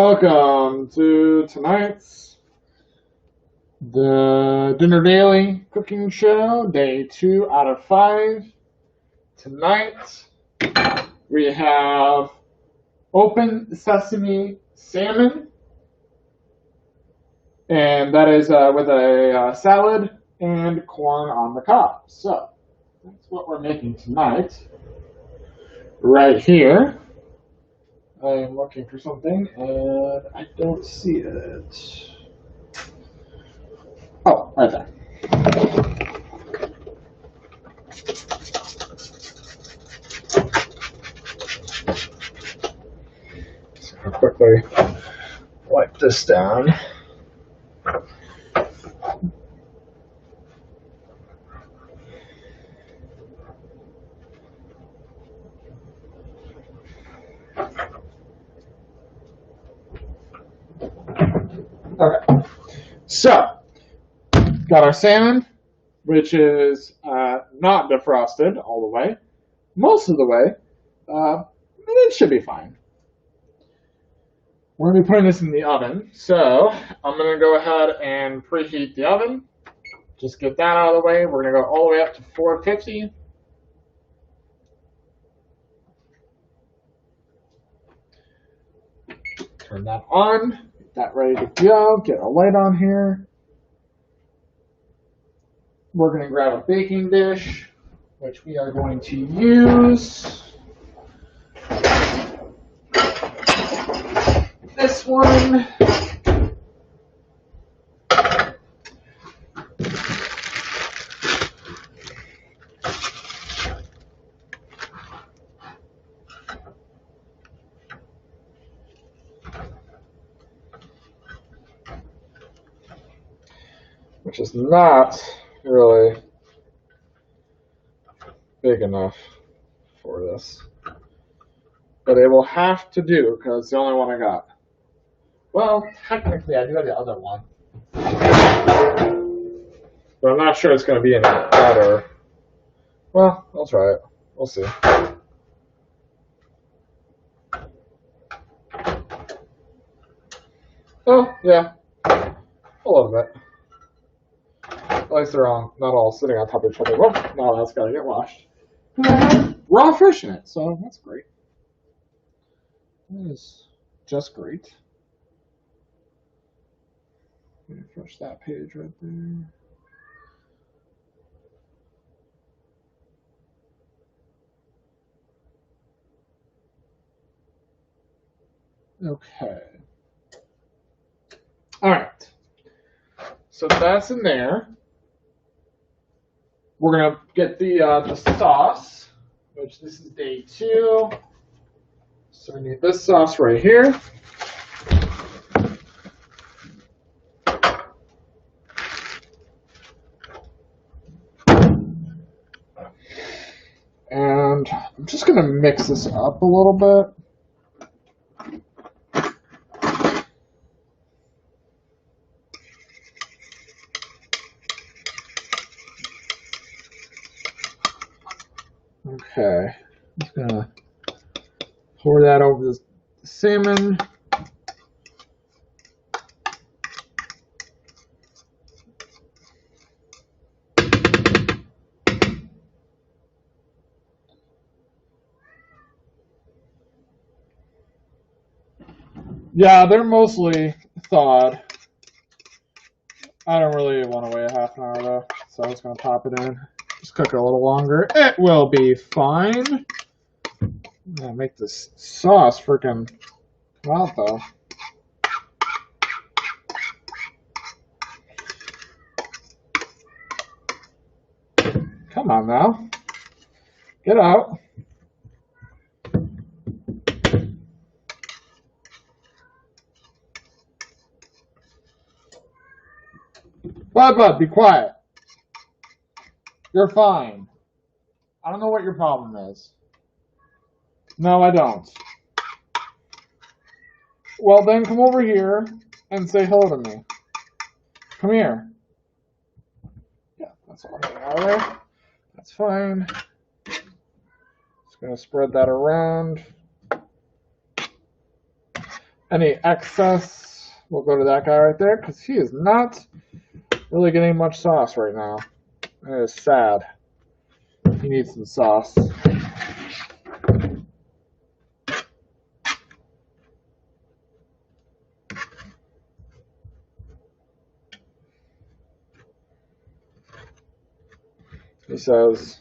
Welcome to tonight's The Dinner Daily Cooking Show, day 2 out of 5. Tonight we have open sesame salmon, and that is with a salad and corn on the cob. So that's what we're making tonight, right here. I am looking for something, and I don't see it. Oh, right there. So I'll quickly wipe this down. Okay, so got our salmon, which is not defrosted all the way, most of the way. It should be fine. We're going to be putting this in the oven, so I'm going to go ahead and preheat the oven. Just get that out of the way. We're going to go all the way up to 450. Turn that on. Get that ready to go. Get a light on here. We're going to grab a baking dish, which we are going to use this one. Which is not really big enough for this. But it will have to do, because it's the only one I got. Well, technically I do have the other one. But I'm not sure it's going to be any better. Well, I'll try it. We'll see. Oh, yeah. A little bit. At least they're not all sitting on top of each other. Well, no, that's got to get washed. Raw fish in it, so that's great. That is just great. Refresh that page right there. Okay. All right. So that's in there. We're gonna get the sauce, which this is day 2. So we need this sauce right here. And I'm just gonna mix this up a little bit. Okay, I'm just gonna pour that over the salmon. Yeah, they're mostly thawed. I don't really want to wait a half an hour though, so I'm just gonna pop it in. Just cook it a little longer. It will be fine. Yeah, make this sauce freaking come out though. Come on now. Get out. Bud, be quiet. You're fine. I don't know what your problem is. No, I don't. Well, then come over here and say hello to me. Come here. Yeah, that's all right out of there. That's fine. Just going to spread that around. Any excess will go to that guy right there because he is not really getting much sauce right now. It is sad. He needs some sauce. He says,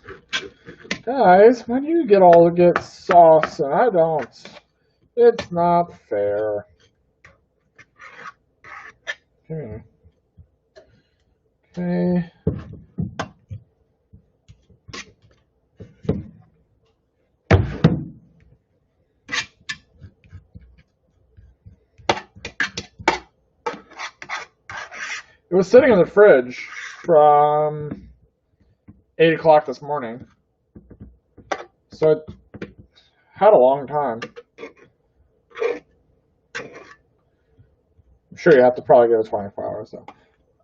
guys, when you get sauce and I don't, it's not fair. Okay. Okay. It was sitting in the fridge from 8 o'clock this morning. So it had a long time. I'm sure you have to probably give it 24 hours though.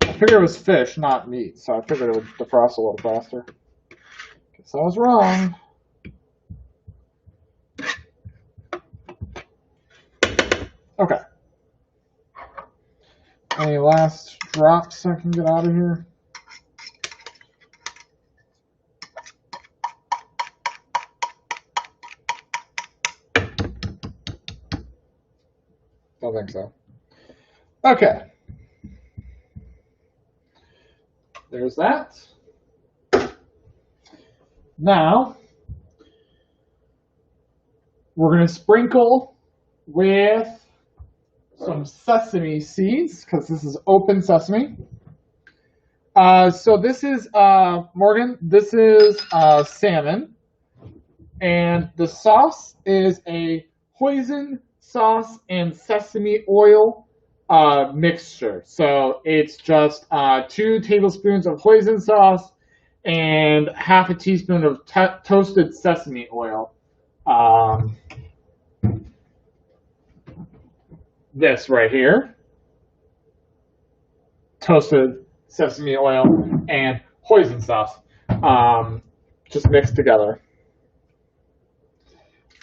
I figured it was fish, not meat, so I figured it would defrost a little faster. Guess I was wrong. Okay. Any last drops I can get out of here? Don't think so. Okay. There's that. Now, we're going to sprinkle with some sesame seeds, because this is open sesame. So this is, Morgan, this is salmon. And the sauce is a hoisin sauce and sesame oil mixture. So it's just 2 tablespoons of hoisin sauce and half a teaspoon of toasted sesame oil. This right here, toasted sesame oil and hoisin sauce, just mixed together.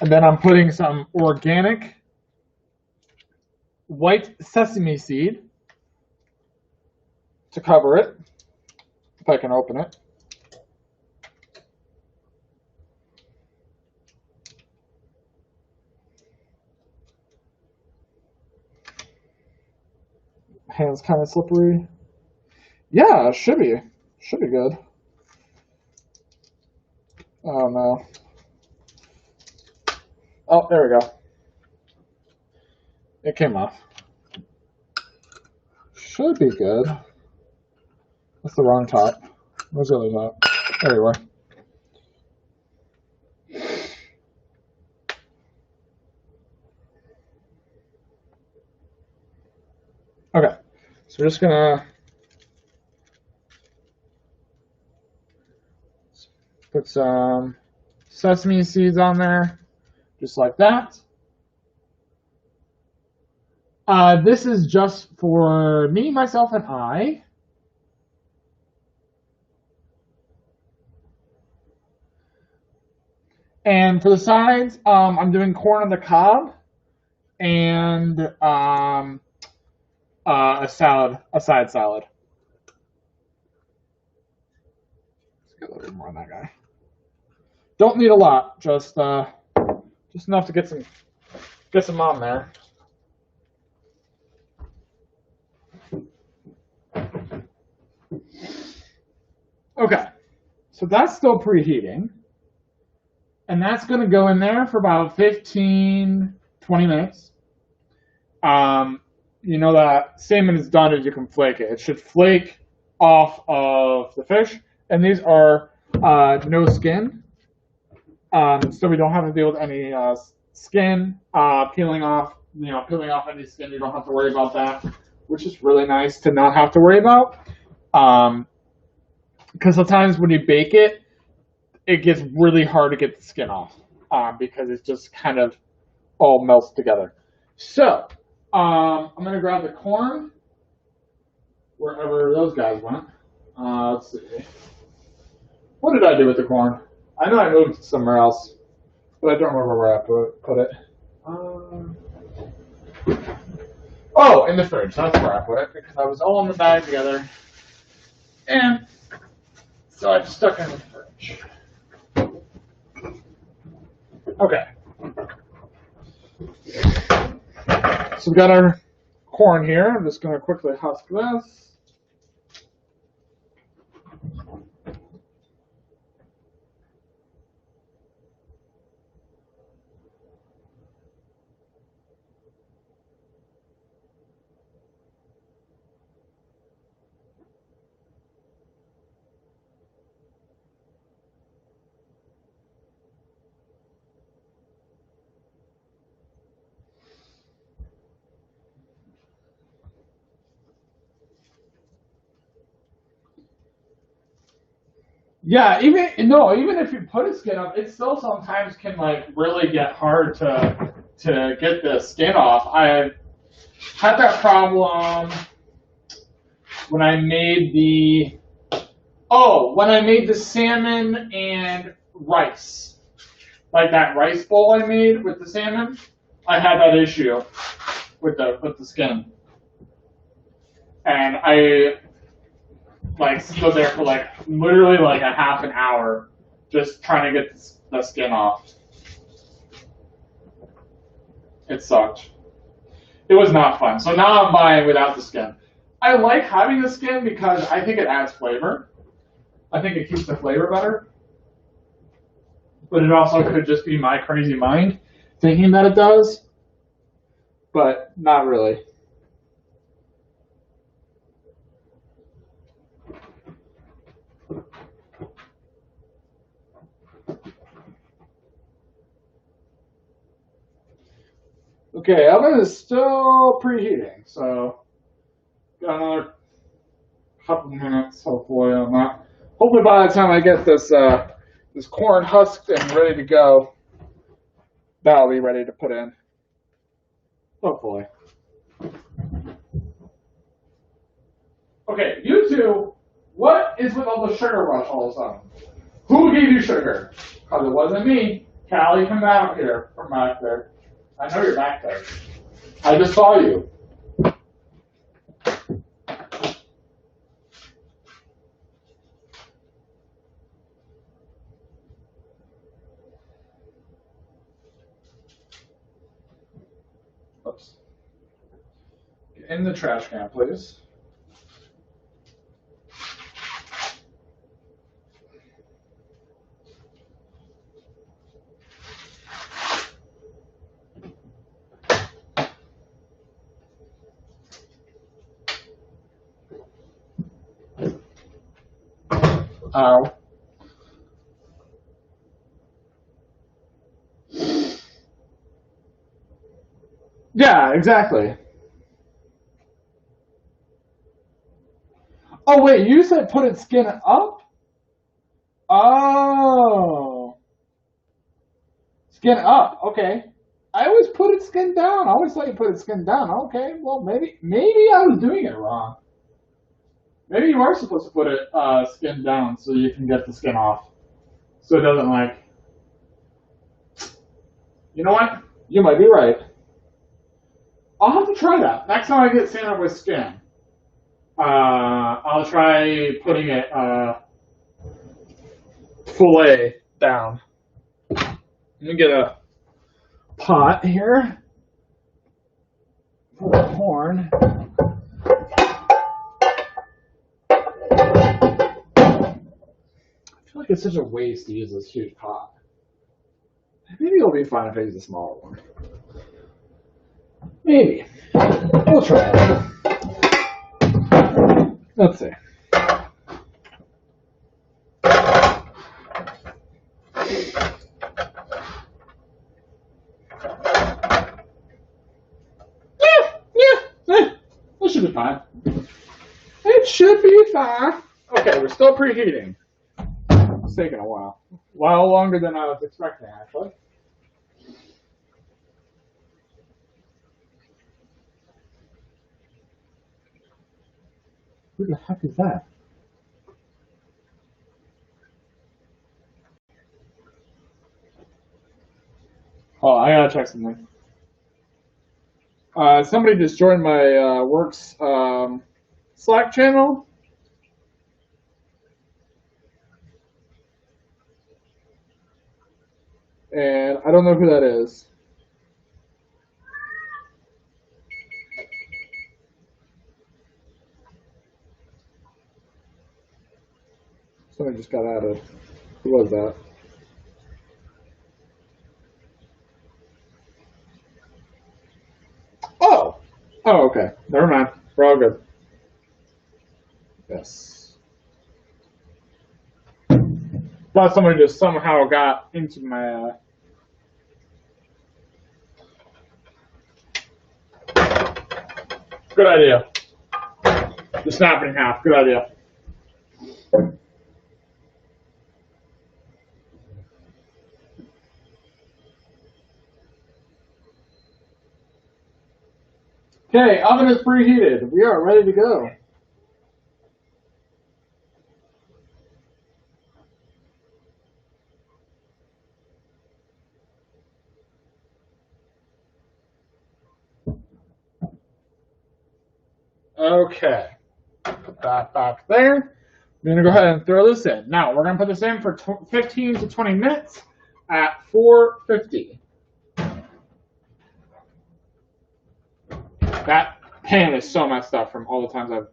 And then I'm putting some organic white sesame seed to cover it, if I can open it. Hand's kind of slippery. Yeah, it should be. Should be good. Oh no. Oh, there we go. It came off. Should be good. That's the wrong top. Where's the other top? There you are. Okay, so we're just gonna put some sesame seeds on there, just like that. This is just for me, myself, and I. And for the sides, I'm doing corn on the cob and a side salad. Let's get a little bit more on that guy. Don't need a lot, just enough to get some on there. Okay, so that's still preheating. And that's going to go in there for about 15, 20 minutes. You know that salmon is done as you can flake it. It should flake off of the fish. And these are no skin. So we don't have to deal with any skin peeling off. Peeling off any skin. You don't have to worry about that, which is really nice to not have to worry about. Because sometimes when you bake it, it gets really hard to get the skin off because it just kind of all melts together. So I'm going to grab the corn wherever those guys went. Let's see. What did I do with the corn? I know I moved it somewhere else, but I don't remember where I put it. Oh, in the fridge. That's where I put it because I was all in the bag together. And so I just stuck it in the fridge. Okay. So we got our corn here. I'm just going to quickly husk this. Yeah, even if you put a skin up, it still sometimes can like really get hard to get the skin off. I had that problem when I made the salmon and rice. Like that rice bowl I made with the salmon, I had that issue with the skin. And I like stood there for like literally like a half an hour just trying to get the skin off. It sucked. It was not fun. So now I'm buying without the skin. I like having the skin because I think it adds flavor. I think it keeps the flavor better. But it also could just be my crazy mind thinking that it does. But not really. Okay, oven is still preheating, so got another couple minutes hopefully on that. Hopefully by the time I get this this corn husked and ready to go, that'll be ready to put in. Hopefully. Okay, you two, what is with all the sugar rush all of a sudden? Who gave you sugar? Because it wasn't me. Callie, come out here from back there. I know you're back there. I just saw you. Oops. Get in the trash can, please. Ow. Yeah, exactly. Oh, wait, you said put its skin up? Oh. Skin up, okay. I always put its skin down. I always thought you put its skin down. Okay, well, maybe I was doing it wrong. Maybe you are supposed to put it skin down so you can get the skin off. So it doesn't like... You know what? You might be right. I'll have to try that. Next time I get salmon with skin, I'll try putting it fillet down. Let me get a pot here for the corn. I feel like it's such a waste to use this huge pot. Maybe it'll be fine if I use a smaller one. Maybe. We'll try it. Let's see. That should be fine. It should be fine. Okay, we're still preheating. It's taking a while. A while longer than I was expecting, actually. Who the heck is that? Oh, I gotta check something. Somebody just joined my work's Slack channel. And I don't know who that is. Somebody just got added. Who was that? Oh! Oh, okay. Never mind. We're all good. Yes. Thought somebody just somehow got into my... Good idea. Just snap it in half. Good idea. Okay, oven is preheated. We are ready to go. Okay. Put that back there. I'm going to go ahead and throw this in. Now, we're going to put this in for 15 to 20 minutes at 450. That pan is so messed up from all the times I've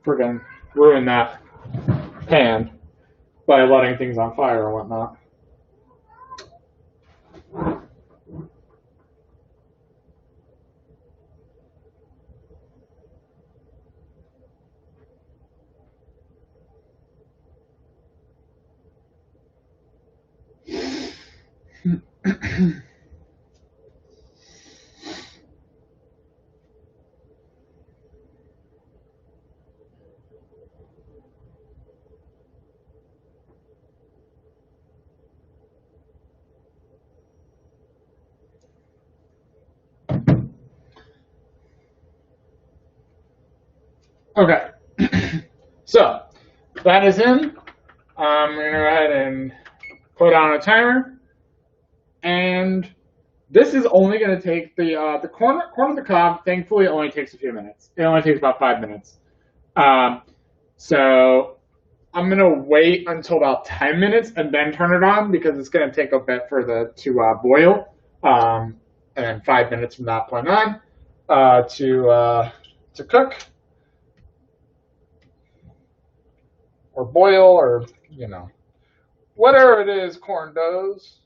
friggin' ruined that pan by letting things on fire or whatnot. Okay, so that is in. I'm going to go ahead and put on a timer, and this is only going to take the corn of the cob. Thankfully, only takes a few minutes. It only takes about 5 minutes. So I'm going to wait until about 10 minutes and then turn it on because it's going to take a bit for the to boil, and then 5 minutes from that point on to cook. Or boil, or, you know, whatever it is corn does.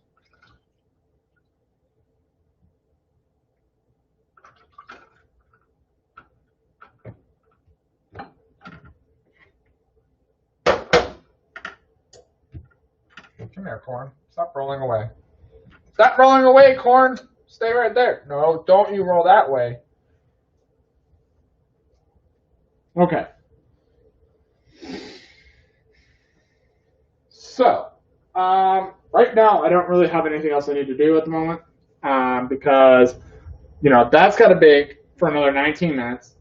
Come here, corn. Stop rolling away. Stop rolling away, corn. Stay right there. No, don't you roll that way. Okay. So, right now, I don't really have anything else I need to do at the moment because, you know, that's got to bake for another 19 minutes.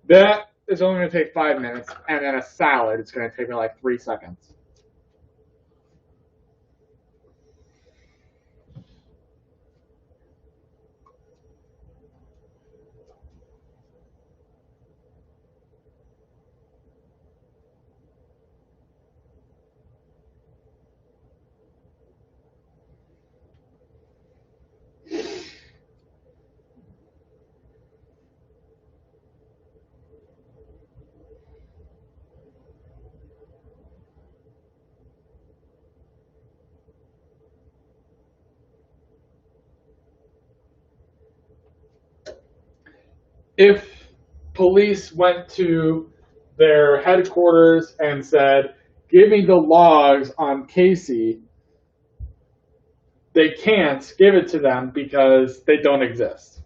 That is only going to take 5 minutes, and then a salad is going to take me like 3 seconds. If police went to their headquarters and said, "Give me the logs on Casey," they can't give it to them because they don't exist.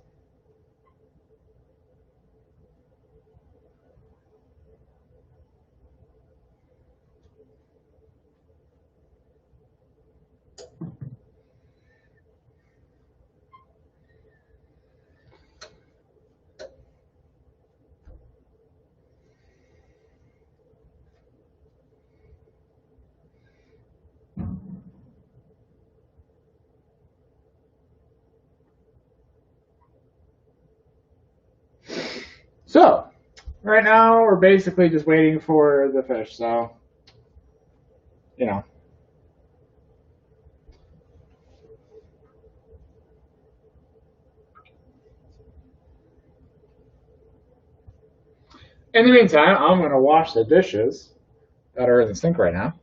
So, right now we're basically just waiting for the fish, so, you know. In the meantime, I'm going to wash the dishes that are in the sink right now.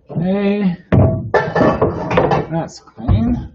Okay, that's clean.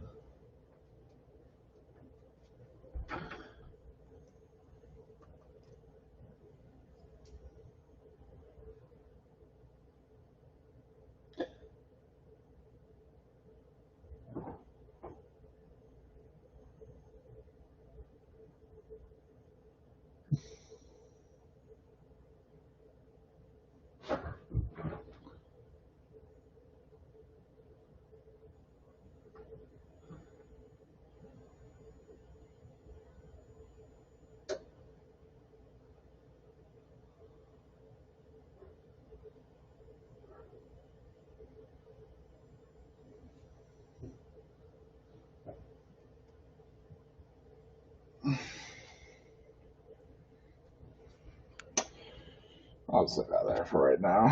I'll just leave that there for right now.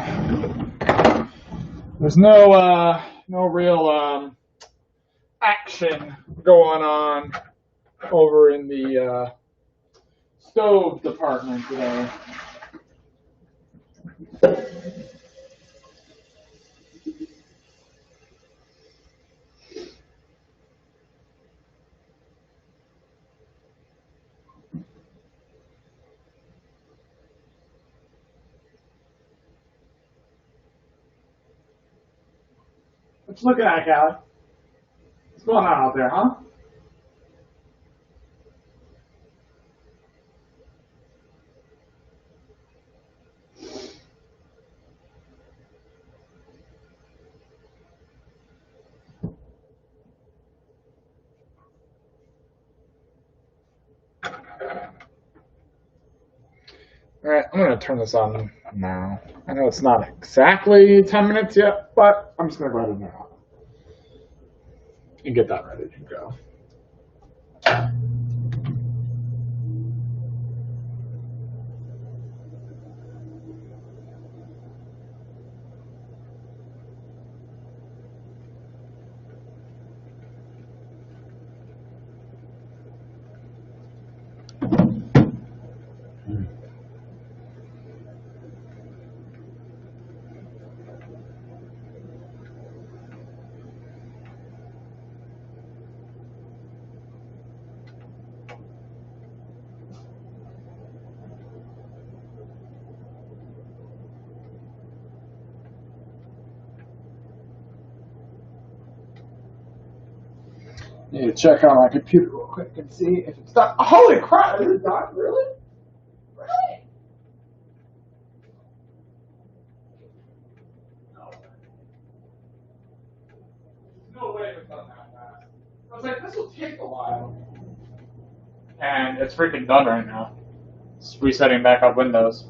There's no real action going on over in the stove department today. What you looking at, Callie? What's going on out there, huh? All right, I'm going to turn this on now. I know it's not exactly 10 minutes yet, but I'm just going to go ahead and turn it on and get that ready to go. Need to check on my computer real quick and see if it's done. Holy crap, is it done? Really? Really? No way. No way it's done that fast. I was like, this will take a while. And it's freaking done right now. It's resetting back up Windows.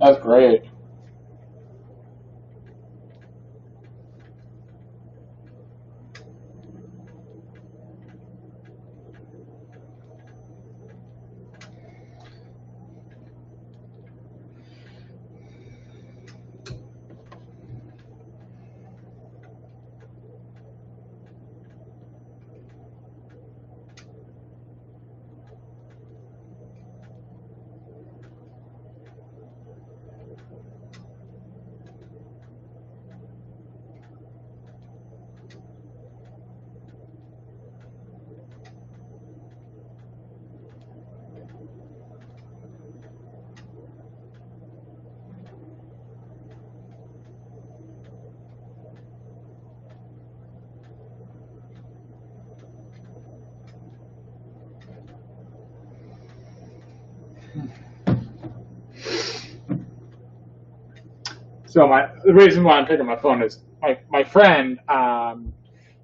That's great. So the reason why I'm picking my phone is my friend,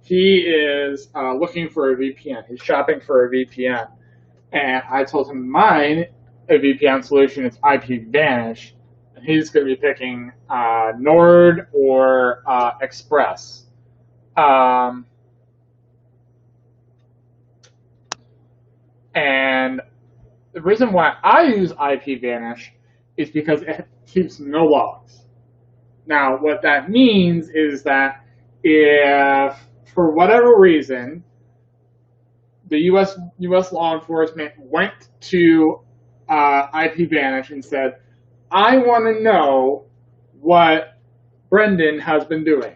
he is looking for a VPN. He's shopping for a VPN. And I told him a VPN solution is IPVanish. And he's going to be picking Nord or Express. And the reason why I use IPVanish is because it keeps no logs. Now, what that means is that if, for whatever reason, the U.S. law enforcement went to IPVanish and said, I want to know what Brendan has been doing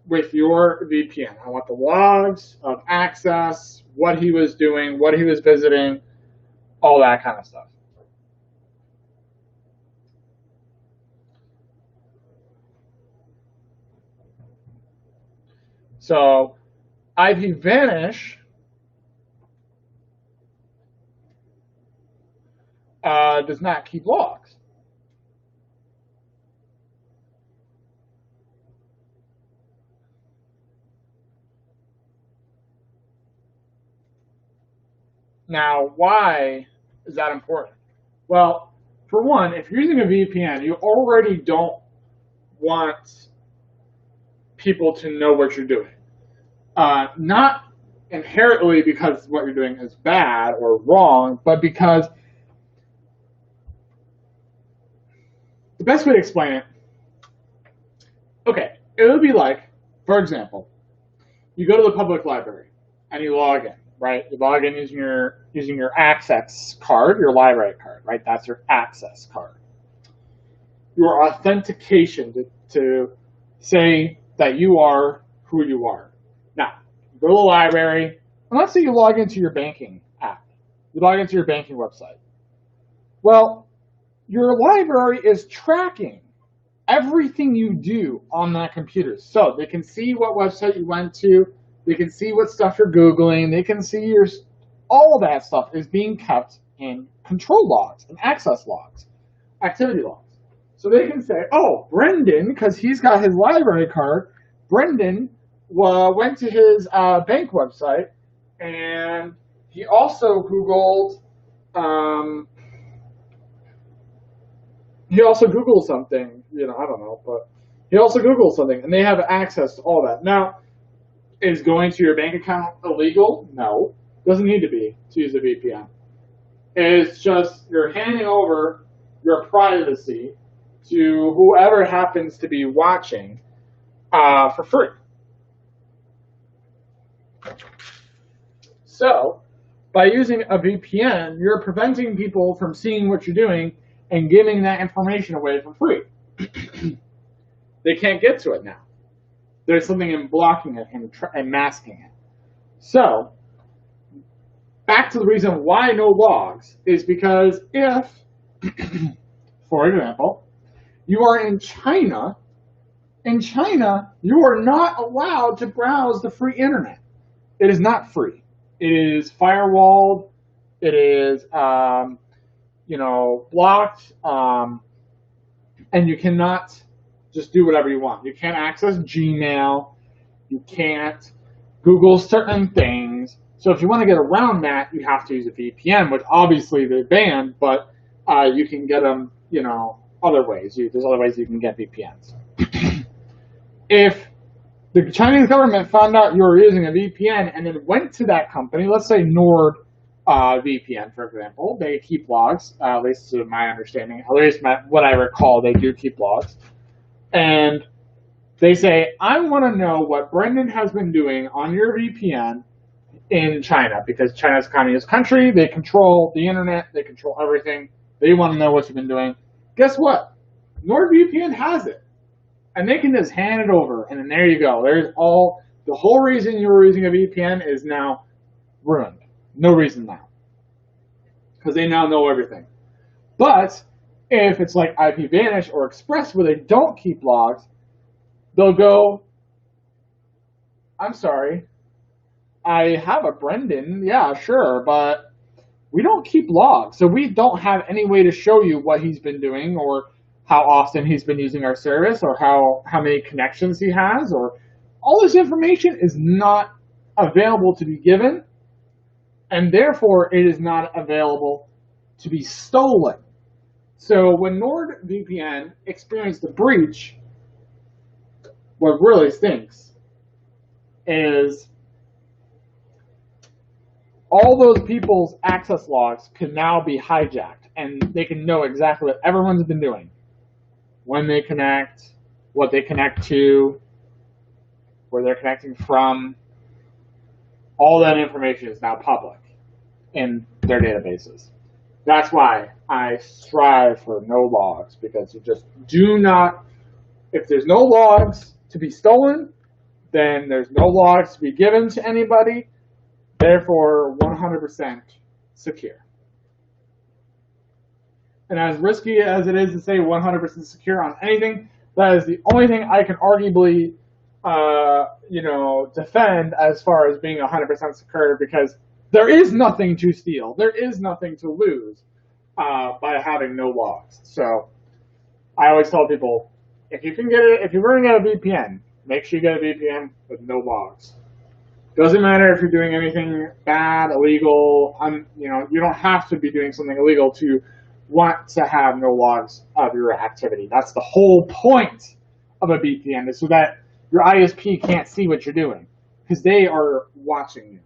with your VPN. I want the logs of access, what he was doing, what he was visiting, all that kind of stuff. So IPVanish does not keep logs. Now, why is that important? Well, for one, if you're using a VPN, you already don't want people to know what you're doing. Not inherently because what you're doing is bad or wrong, but because the best way to explain it, okay, it would be like, for example, you go to the public library and you log in, right? You log in using your access card, your library card, right? That's your access card. Your authentication to say that you are who you are. Now, you go to the library, and let's say you log into your banking app. You log into your banking website. Well, your library is tracking everything you do on that computer. So they can see what website you went to, they can see what stuff you're Googling, they can see all that stuff is being kept in control logs and access logs, activity logs. So they can say, oh, Brendan, because he's got his library card, Brendan went to his bank website and he also Googled something, I don't know, but he also Googled something, and they have access to all that. Now, is going to your bank account illegal? No. Doesn't need to be to use a VPN. It's just you're handing over your privacy to whoever happens to be watching for free. So, by using a VPN, you're preventing people from seeing what you're doing and giving that information away for free. They can't get to it now. There's something in blocking it and masking it. So, back to the reason why no logs is because if, for example, you are in China, you are not allowed to browse the free internet. It is not free. It is firewalled. It is, blocked. And you cannot just do whatever you want. You can't access Gmail. You can't Google certain things. So if you want to get around that, you have to use a VPN, which obviously they banned, but you can get them, other ways. There's other ways you can get VPNs. If the Chinese government found out you were using a VPN and then went to that company, let's say NordVPN, for example, they keep logs, at least to my understanding, at least what I recall, they do keep logs. And they say, I want to know what Brendan has been doing on your VPN in China, because China's a communist country, they control the internet, they control everything, they want to know what you've been doing. Guess what? NordVPN has it. And they can just hand it over, and then there you go. The whole reason you were using a VPN is now ruined. No reason now. Because they now know everything. But if it's like IPVanish or Express where they don't keep logs, they'll go, I'm sorry, I have a Brendan, yeah, sure, but we don't keep logs. So we don't have any way to show you what he's been doing or how often he's been using our service or how many connections he has, or all this information is not available to be given, and therefore it is not available to be stolen. So when NordVPN experienced the breach, what really stinks is all those people's access logs can now be hijacked, and they can know exactly what everyone's been doing. When they connect, what they connect to, where they're connecting from. All that information is now public in their databases. That's why I strive for no logs, because you just do not, if there's no logs to be stolen, then there's no logs to be given to anybody, therefore 100% secure. And as risky as it is to say 100% secure on anything, that is the only thing I can arguably, defend as far as being 100% secure, because there is nothing to steal. There is nothing to lose by having no logs. So I always tell people, if you're going to get a VPN, make sure you get a VPN with no logs. Doesn't matter if you're doing anything bad, illegal. You don't have to be doing something illegal to want to have no logs of your activity. That's the whole point of a VPN, is so that your ISP can't see what you're doing, because they are watching you.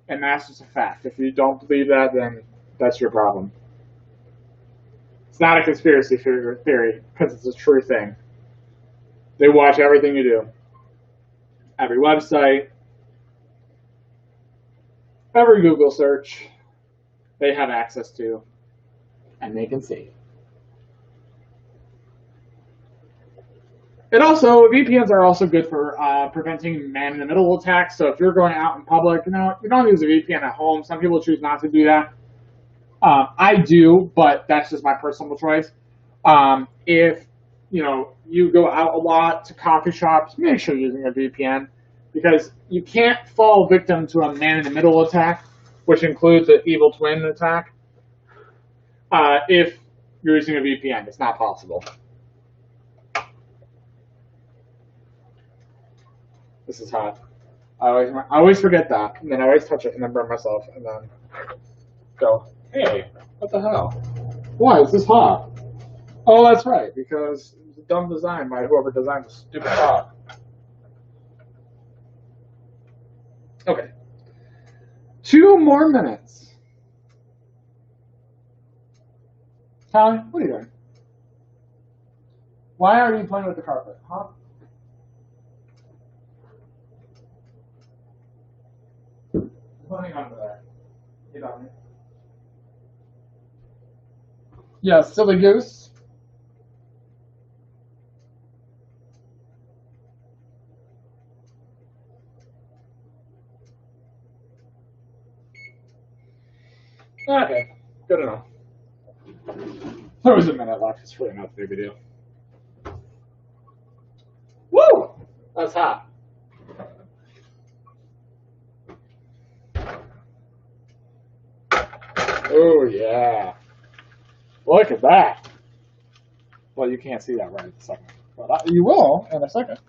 And that's just a fact. If you don't believe that, then that's your problem. It's not a conspiracy theory, because it's a true thing. They watch everything you do. Every website, every Google search, they have access to, and they can see. VPNs are also good for preventing man-in-the-middle attacks. So if you're going out in public, you don't use a VPN at home. Some people choose not to do that. I do, but that's just my personal choice. If you go out a lot to coffee shops, make sure you're using a VPN because you can't fall victim to a man-in-the-middle attack, which includes an evil twin attack. If you're using a VPN, it's not possible. This is hot. I always forget that, and then I always touch it and then burn myself, and then go, hey, what the hell? Why is this hot? Oh, that's right, because it was a dumb design by whoever designed this stupid pot. Okay. 2 more minutes. Callie, what are you doing? Why are you playing with the carpet, huh? Putting under there. Get on me. Yeah, silly goose. Okay, good enough. There was a minute left. It's really not a big deal. Woo! That's hot. Oh, yeah. Look at that. Well, you can't see that right at the second. But you will in a second.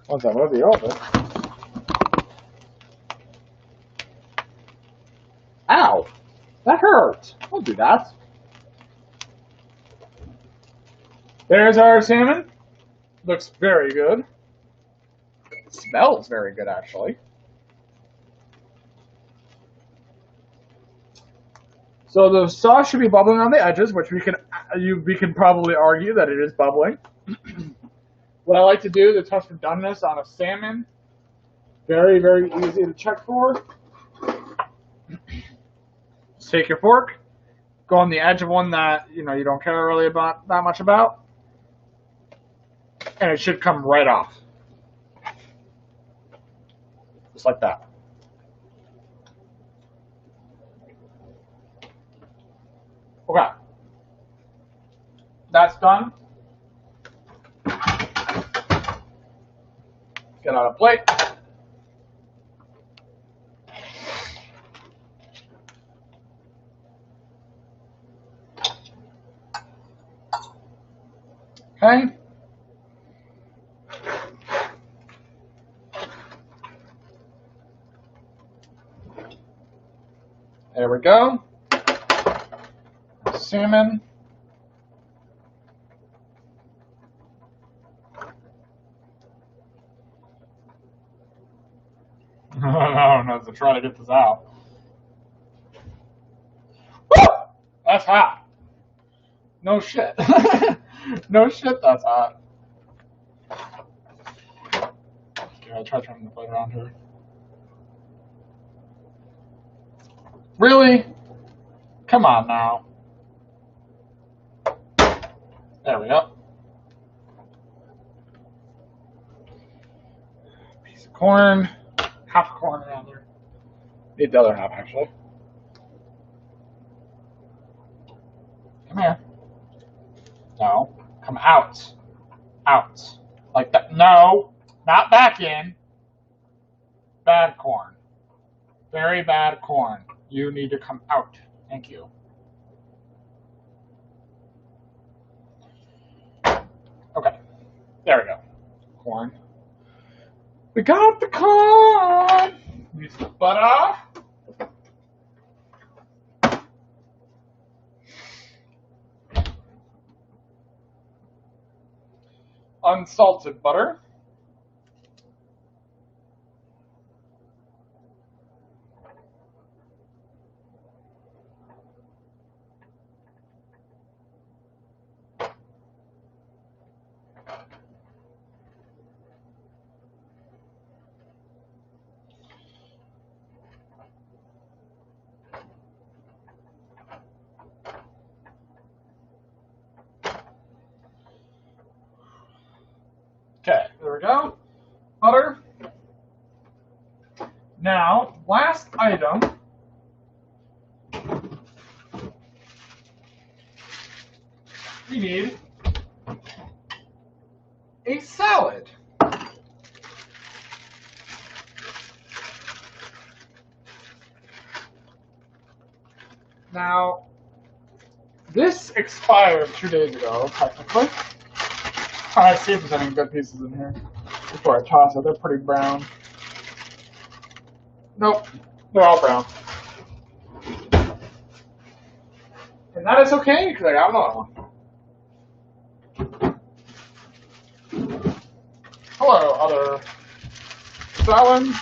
Once I move the oven. Ow! That hurt. Don't do that. There's our salmon. Looks very good. It smells very good, actually. So the sauce should be bubbling on the edges, which we can probably argue that it is bubbling. What I like to do to test for doneness on a salmon, very, very easy to check for. Just take your fork, go on the edge of one that you don't care really about that much about, and it should come right off, just like that. Okay, that's done. Get on a plate. Okay. There we go. Salmon. No, to try to get this out. Woo! That's hot. No shit. No shit, that's hot. Okay, I'll try turning the plate around here. Really? Come on now. There we go. Piece of corn. Half a corn around there. Need the other half, actually. Come here. No. Come out. Out. Like that. No. Not back in. Bad corn. Very bad corn. You need to come out. Thank you. Okay. There we go. Corn. We got the corn! Use the butter. Unsalted butter. Okay, there we go. Butter. Now, last item. We need a salad. Now, this expired 2 days ago, technically. Let's see if there's any good pieces in here before I toss it. They're pretty brown. Nope, they're all brown. And that is okay, because I got another one. Hello, other salads.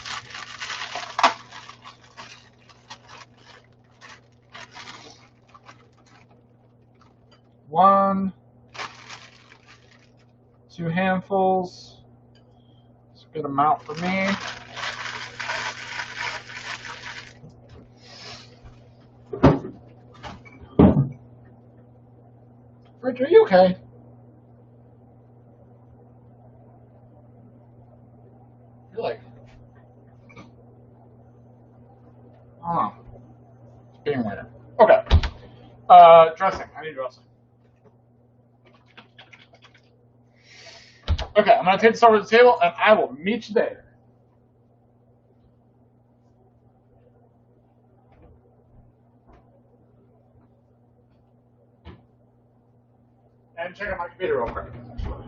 One, 2 handfuls. It's a good amount for me. Rich, are you okay? You're like, oh, it's being weird. Okay. Dressing. I need dressing. Okay, I'm going to take this over to the table, and I will meet you there. And check out my computer real quick, actually.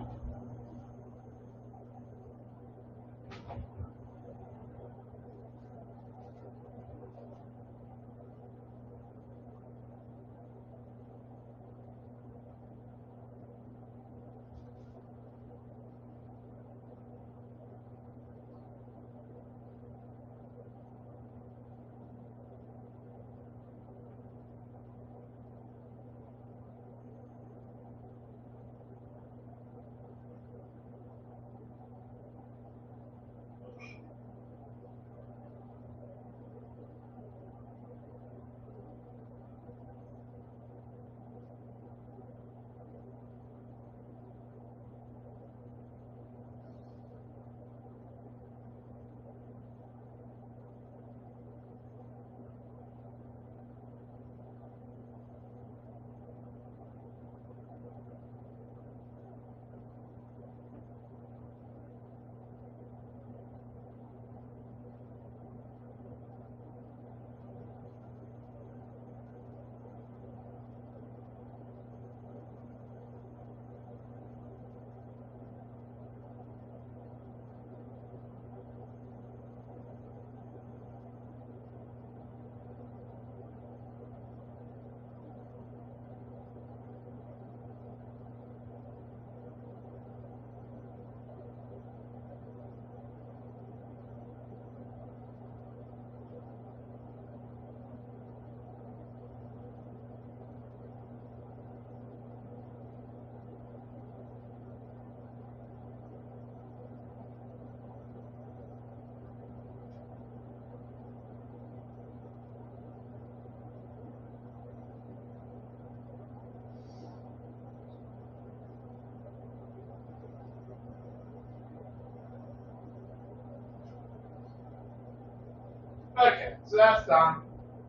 Okay, so that's done.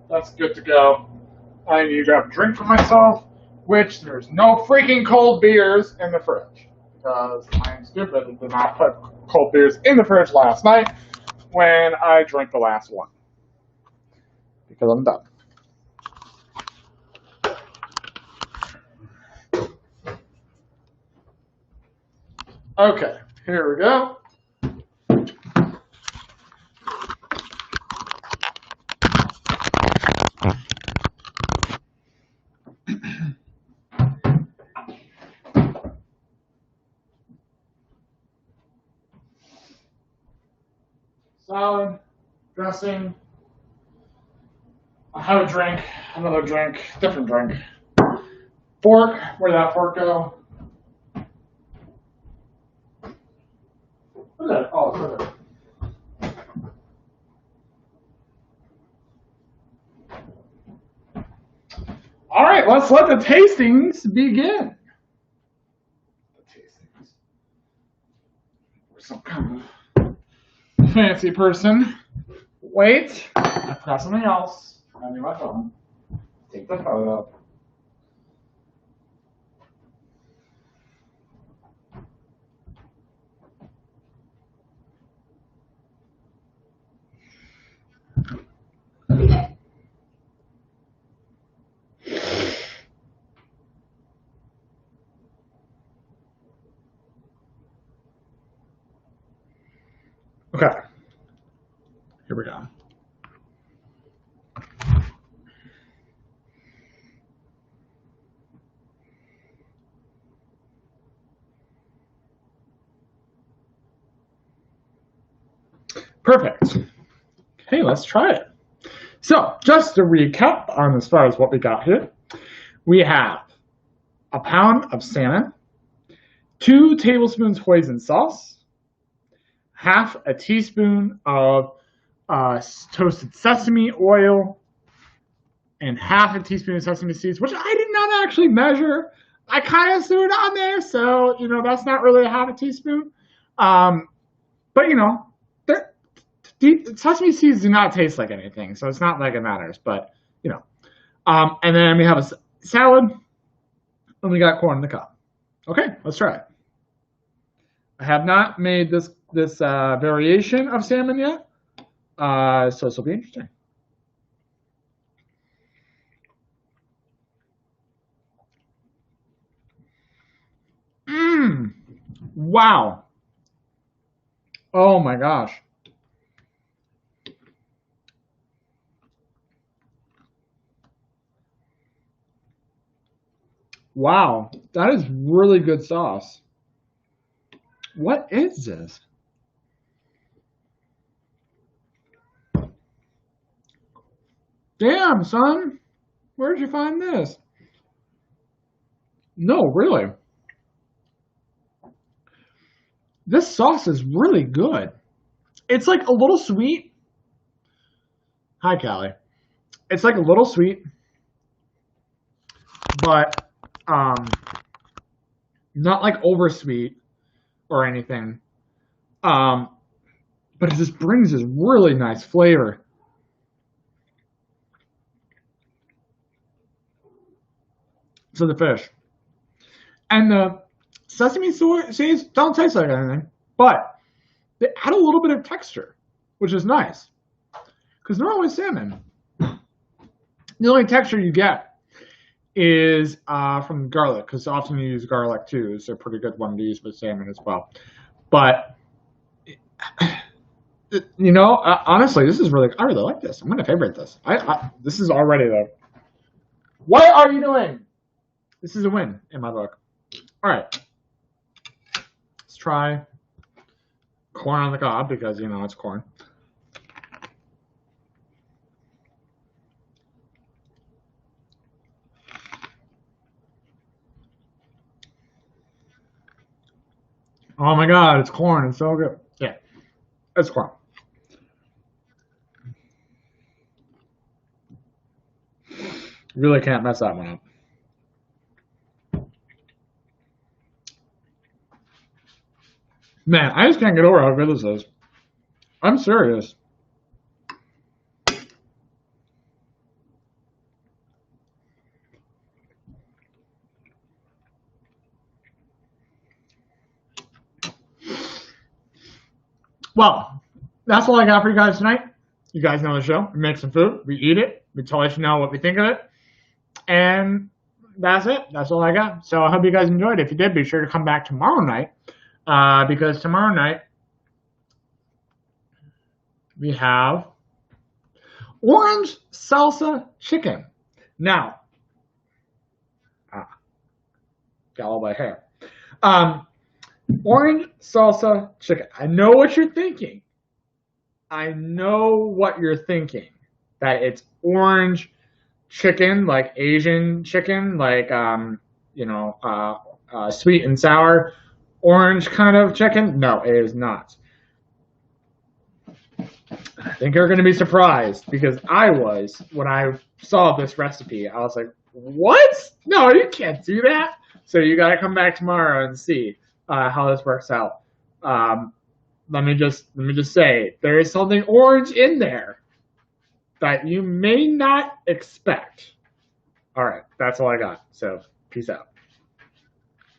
That's good to go. I need to grab a drink for myself, which there's no freaking cold beers in the fridge. Because I am stupid and did not put cold beers in the fridge last night when I drank the last one. Because I'm dumb. Okay, here we go. Salad, dressing. I have a drink, another drink, different drink. Fork, where'd that fork go? Where's that? Oh, it's right there. All right, let's let the tastings begin. The tastings. We're some kind of fancy person. Wait, I forgot something else. I need my phone. Take the photo. Okay. Here we go. Perfect. Okay, let's try it. So, just to recap on as far as what we got here, we have a pound of salmon, 2 tablespoons hoisin sauce, half a teaspoon of toasted sesame oil, and half a teaspoon of sesame seeds, which I did not actually measure. I kind of threw it on there, so that's not really a half a teaspoon. But sesame seeds do not taste like anything, so it's not like it matters. But and then we have a salad, and we got corn in the cup. Okay, let's try it. I have not made this variation of salmon yet, so this will be interesting. Wow. Oh my gosh. Wow, that is really good sauce. What is this? Damn, son. Where'd you find this? No, really. This sauce is really good. It's like a little sweet. Hi, Callie. It's like a little sweet, but not like over sweet or anything. But it just brings this really nice flavor. To the fish. And the sesame seeds don't taste like anything, but they add a little bit of texture, which is nice. Because normally salmon, the only texture you get is from garlic, because often you use garlic too. It's a pretty good one to use with salmon as well. But honestly, this is really. I really like this. I'm gonna favorite this. This is already the. What are you doing? This is a win in my book. All right, let's try corn on the cob because it's corn. Oh my God, it's corn. It's so good. Yeah, it's corn. Really can't mess that one up. Man, I just can't get over how good this is. I'm serious. Well, that's all I got for you guys tonight. You guys know the show. We make some food. We eat it. We tell you know what we think of it. And that's it. That's all I got. So I hope you guys enjoyed. If you did, be sure to come back tomorrow night. Because tomorrow night we have orange salsa chicken. Now, got all my hair. Orange salsa chicken. I know what you're thinking. I know what you're thinking. That it's orange chicken, like Asian chicken, like sweet and sour. Orange kind of chicken? No, it is not. I think you're going to be surprised because I was when I saw this recipe. I was like, "What? No, you can't do that." So you got to come back tomorrow and see how this works out. Let me just say there is something orange in there that you may not expect. All right, that's all I got. So peace out.